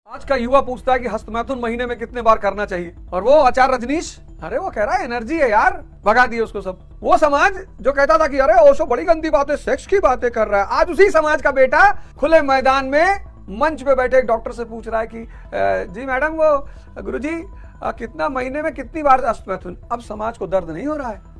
आज का युवा पूछता है कि हस्तमैथुन महीने में कितने बार करना चाहिए, और वो आचार्य रजनीश, अरे वो कह रहा है एनर्जी है यार, भगा दिए उसको सब। वो समाज जो कहता था कि अरे ओशो बड़ी गंदी बातें, सेक्स की बातें कर रहा है, आज उसी समाज का बेटा खुले मैदान में मंच पे बैठे एक डॉक्टर से पूछ रहा है कि जी मैडम वो गुरुजी कितना महीने में कितनी बार हस्तमैथुन। अब समाज को दर्द नहीं हो रहा है।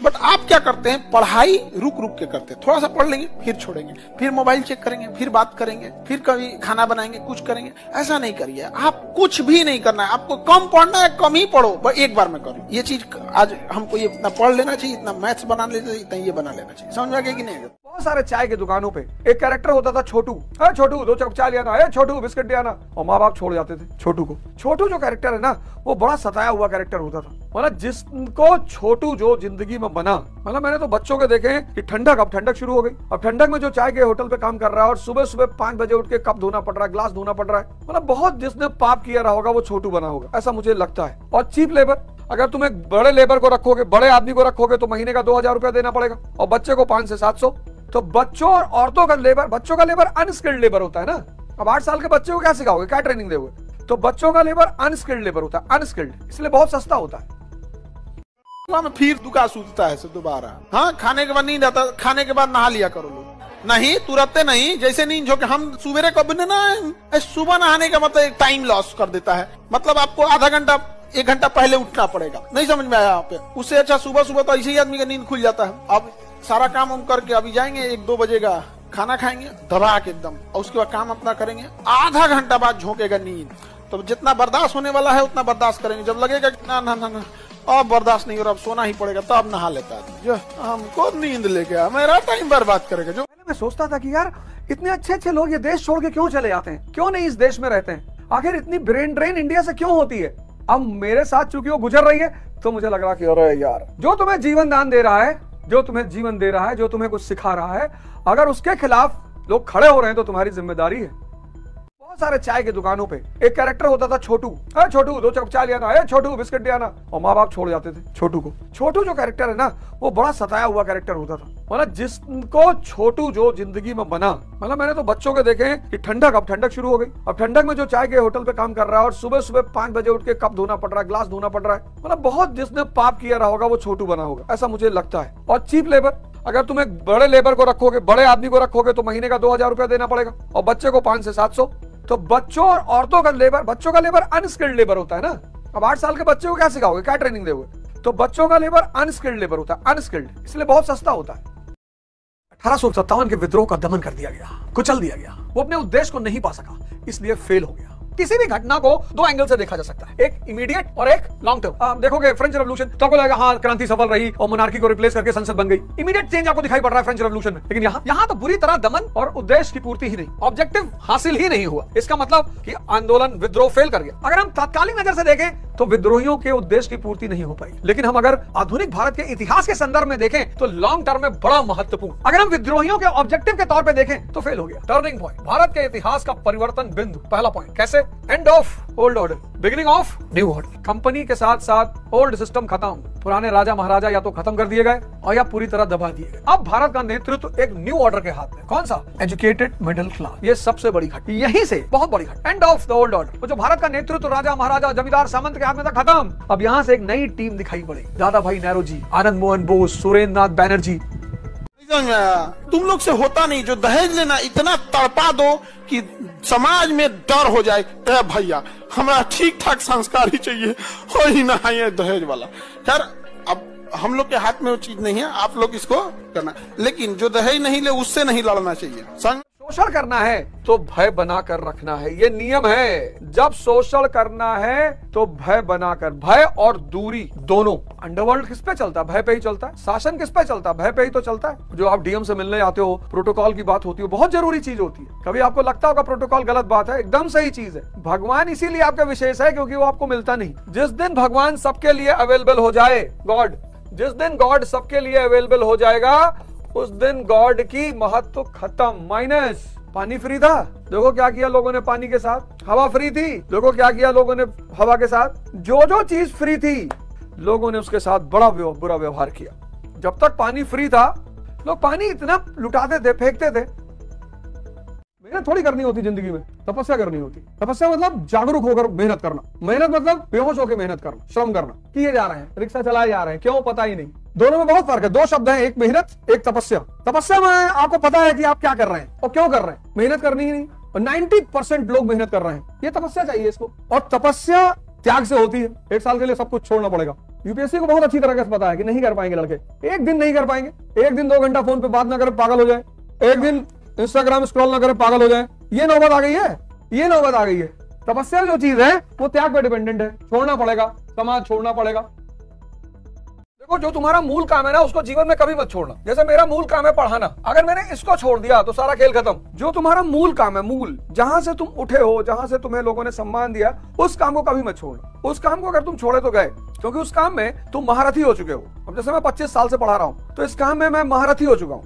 बट आप क्या करते हैं, पढ़ाई रुक रुक के करते हैं। थोड़ा सा पढ़ लेंगे फिर छोड़ेंगे, फिर मोबाइल चेक करेंगे, फिर बात करेंगे, फिर कभी खाना बनाएंगे, कुछ करेंगे। ऐसा नहीं करिए, आप कुछ भी नहीं करना है। आपको कम पढ़ना है, कम ही पढ़ो, बस एक बार में करो। ये चीज आज हमको ये इतना पढ़ लेना चाहिए, इतना मैथ्स बना लेना चाहिए, इतना ये बना लेना चाहिए। समझ में आ गया कि नहीं? बहुत सारे चाय की दुकानों पे एक कैरेक्टर होता था छोटू। छोटू 2 कप चाय लिया ना, छोटू बिस्किट लिया ना, और माँ बाप छोड़ जाते थे छोटू को। छोटू जो कैरेक्टर है ना, वो बड़ा सताया हुआ कैरेक्टर होता था। मतलब जिसको छोटू जो जिंदगी में बना, मतलब मैंने तो बच्चों के देखे कि ठंडक शुरू हो गई। अब ठंडक में जो चाय के होटल पे काम कर रहा है और सुबह सुबह 5 बजे उठ के कप धोना पड़ रहा है, ग्लास धोना पड़ रहा है, मतलब बहुत जिसने पाप किया रहा होगा वो छोटू बना होगा, ऐसा मुझे लगता है। और चीप लेबर, अगर तुम एक बड़े लेबर को रखोगे, बड़े आदमी को रखोगे तो महीने का 2000 रुपया देना पड़ेगा, और बच्चे को 500 से 700। तो बच्चों और औरतों का लेबर, बच्चों का लेबर अनस्किल्ड लेबर होता है ना। अब 8 साल के बच्चे को क्या सिखाओगे, क्या ट्रेनिंग दोगे? तो बच्चों का लेबर अनस्किल्ड लेबर होता है, अनस्किल्ड, इसलिए बहुत सस्ता होता है। में फिर दुका सूझता है दोबारा। हाँ, खाने के बाद नींद आता, खाने के बाद नहा लिया करो लोग। नहीं, तुरंत नहीं, जैसे नींद जो कि हम सुबह कभी ना, सुबह नहाने का मतलब एक टाइम लॉस कर देता है। मतलब आपको आधा घंटा 1 घंटा पहले उठना पड़ेगा। नहीं समझ में आया आप? उससे अच्छा सुबह सुबह तो ऐसे ही आदमी का नींद खुल जाता है। अब सारा काम हम करके अभी जाएंगे, 1-2 बजेगा, खाना खाएंगे दबा के एकदम, और उसके बाद काम अपना करेंगे। आधा घंटा बाद झोंकेगा नींद, तो जितना बर्दाश्त होने वाला है उतना बर्दाश्त करेंगे। जब लगेगा कि ना ना ना ना अब बर्दाश्त नहीं हो रहा, अब सोना ही पड़ेगा, तो अब नहा लेता है। जो हमको नींद लेके आ, मेरा टाइम बर्बाद करेगा। जो मैं सोचता था कि यार इतने अच्छे अच्छे लोग ये देश छोड़ के क्यों चले जाते हैं, क्यों नहीं इस देश में रहते हैं, आखिर इतनी ब्रेन ड्रेन इंडिया से क्यों होती है। अब मेरे साथ चूंकि वो गुजर रही है, तो मुझे लग रहा कि अरे यार, जो तुम्हें जीवन दान दे रहा है, जो तुम्हें जीवन दे रहा है, जो तुम्हें कुछ सिखा रहा है, अगर उसके खिलाफ लोग खड़े हो रहे हैं तो तुम्हारी जिम्मेदारी है। बहुत सारे चाय की दुकानों पे एक कैरेक्टर होता था छोटू। छोटू 2 कप चाय लिया ना, छोटू बिस्किट लिया ना, और माँ बाप छोड़ जाते थे छोटू को। छोटू जो कैरेक्टर है ना, वो बड़ा सताया हुआ कैरेक्टर होता था। मतलब जिसको छोटू जो जिंदगी में बना, मतलब मैंने तो बच्चों के देखे कि ठंडक शुरू हो गई। अब ठंडक में जो चाय के होटल पे काम कर रहा है और सुबह सुबह 5 बजे उठ के कप धोना पड़ रहा है, ग्लास धोना पड़ रहा है, मतलब बहुत जिसने पाप किया रहा होगा वो छोटू बना होगा, ऐसा मुझे लगता है। और चीप लेबर, अगर तुम एक बड़े लेबर को रखोगे, बड़े आदमी को रखोगे तो महीने का 2000 रुपया देना पड़ेगा, और बच्चे को 500 से 700। तो बच्चों और औरतों का लेबर, बच्चों का लेबर अनस्किल्ड लेबर होता है ना। अब 8 साल के बच्चे को क्या सिखाओगे, क्या ट्रेनिंग दोगे? तो बच्चों का लेबर अनस्किल्ड लेबर होता है, अनस्किल्ड, इसलिए बहुत सस्ता होता है। 1857 के विद्रोह का दमन कर दिया गया, कुचल दिया गया। वो अपने उद्देश्य को नहीं पा सका, इसलिए फेल हो गया। किसी भी घटना को 2 एंगल से देखा जा सकता है, एक इमीडिएट और एक लॉन्ग टर्म। देखोगे फ्रेंच रेवोल्यूशन, तो आपको लगेगा हाँ क्रांति सफल रही और मोनार्की को रिप्लेस करके संसद बन गई, इमीडिएट चेंज आपको दिखाई पड़ रहा है फ्रेंच रेवोल्यूशन में। लेकिन यहाँ तो बुरी तरह दमन और उद्देश्य की पूर्ति ही नहीं, ऑब्जेक्टिव हासिल ही नहीं हुआ। इसका मतलब कि आंदोलन, विद्रोह फेल कर गया। अगर हम तात्कालिक नजर से देखें तो विद्रोहियों के उद्देश्य की पूर्ति नहीं हो पाई। लेकिन हम अगर आधुनिक भारत के इतिहास के संदर्भ में देखें तो लॉन्ग टर्म में बड़ा महत्वपूर्ण। अगर हम विद्रोहियों के ऑब्जेक्टिव के तौर पे देखें तो फेल हो गया। टर्निंग पॉइंट, भारत के इतिहास का परिवर्तन बिंदु। पहला पॉइंट, कैसे? End of old order, beginning of new order. Company के साथ साथ ओल्ड सिस्टम खत्म, पुराने राजा महाराजा या तो खत्म कर दिए गए और या पूरी तरह दबा दिए गए। अब भारत का नेतृत्व एक न्यू ऑर्डर के हाथ में। कौन सा? Educated middle class. ये सबसे बड़ी घटना, यहीं से बहुत बड़ी घटना। End of the old order, वो जो भारत का नेतृत्व राजा महाराजा जमींदार सामंत के हाथ में था, खत्म। अब यहाँ से एक नई टीम दिखाई पड़ी, दादा भाई नेहरू, आनंद मोहन बोस, सुरेंद्र नाथ बैनर्जी। तुम लोग से होता नहीं, जो दहेज लेना इतना तड़पा दो कि समाज में डर हो जाए। भैया हमारा ठीक ठाक संस्कार ही चाहिए, हो ही ना ये दहेज वाला। खैर अब हम लोग के हाथ में वो चीज नहीं है, आप लोग इसको करना। लेकिन जो दहेज नहीं ले उससे नहीं लड़ना चाहिए। शोषण करना है तो भय बनाकर रखना है, ये नियम है। जब शोषण करना है तो भय बनाकर, भय और दूरी दोनों। अंडरवर्ल्ड किस पे चलता है? भय पे ही चलता है। शासन किस पे चलता है? भय पे ही तो चलता है। जो आप डीएम से मिलने आते हो, प्रोटोकॉल की बात होती है, बहुत जरूरी चीज होती है। कभी आपको लगता होगा प्रोटोकॉल गलत बात है, एकदम सही चीज है। भगवान इसीलिए आपका विशेष है क्योंकि वो आपको मिलता नहीं। जिस दिन भगवान सबके लिए अवेलेबल हो जाए, गॉड, जिस दिन गॉड सबके लिए अवेलेबल हो जाएगा, उस दिन गॉड की महत्व खत्म, माइनस। पानी फ्री था, देखो क्या किया लोगों ने पानी के साथ। हवा फ्री थी, देखो क्या किया लोगों ने हवा के साथ। जो चीज फ्री थी लोगों ने उसके साथ बड़ा बुरा व्यवहार किया। जब तक पानी फ्री था लोग पानी इतना लुटाते थे, फेंकते थे। मेहनत थोड़ी करनी होती जिंदगी में, तपस्या करनी होती। तपस्या मतलब जागरूक होकर मेहनत करना, मेहनत मतलब बेहोश होकर मेहनत करना, श्रम करना। किए जा रहे हैं, रिक्शा चलाए जा रहे हैं, क्यों पता ही नहीं। दोनों में बहुत फर्क है, दो शब्द हैं, एक मेहनत, एक तपस्या। तपस्या में आपको पता है कि आप क्या कर रहे हैं और क्यों कर रहे हैं, मेहनत करनी ही नहीं। 90% लोग मेहनत कर रहे हैं, ये तपस्या चाहिए इसको। और तपस्या त्याग से होती है, 1 साल के लिए सब कुछ छोड़ना पड़ेगा। यूपीएससी को बहुत अच्छी तरह से पता है कि नहीं कर पाएंगे लड़के, एक दिन नहीं कर पाएंगे, एक दिन 2 घंटा फोन पे बात ना करे पागल हो जाए, एक दिन इंस्टाग्राम स्क्रॉल ना करे पागल हो जाए, ये नौबत आ गई है, ये नौबत आ गई है। तपस्या जो चीज है वो त्याग पे डिपेंडेंट है, छोड़ना पड़ेगा, समाज छोड़ना पड़ेगा। देखो जो तुम्हारा मूल काम है ना उसको जीवन में कभी मत छोड़ना। जैसे मेरा मूल काम है पढ़ाना, अगर मैंने इसको छोड़ दिया तो सारा खेल खत्म। जो तुम्हारा मूल काम है, मूल जहां से तुम उठे हो, जहां से तुम्हें लोगों ने सम्मान दिया, उस काम को कभी मत छोड़ना। उस काम को अगर तुम छोड़े तो गए, क्योंकि उस काम में तुम महारथी हो चुके हो। अब जैसे मैं 25 साल से पढ़ा रहा हूं तो इस काम में मैं महारथी हो चुका हूं।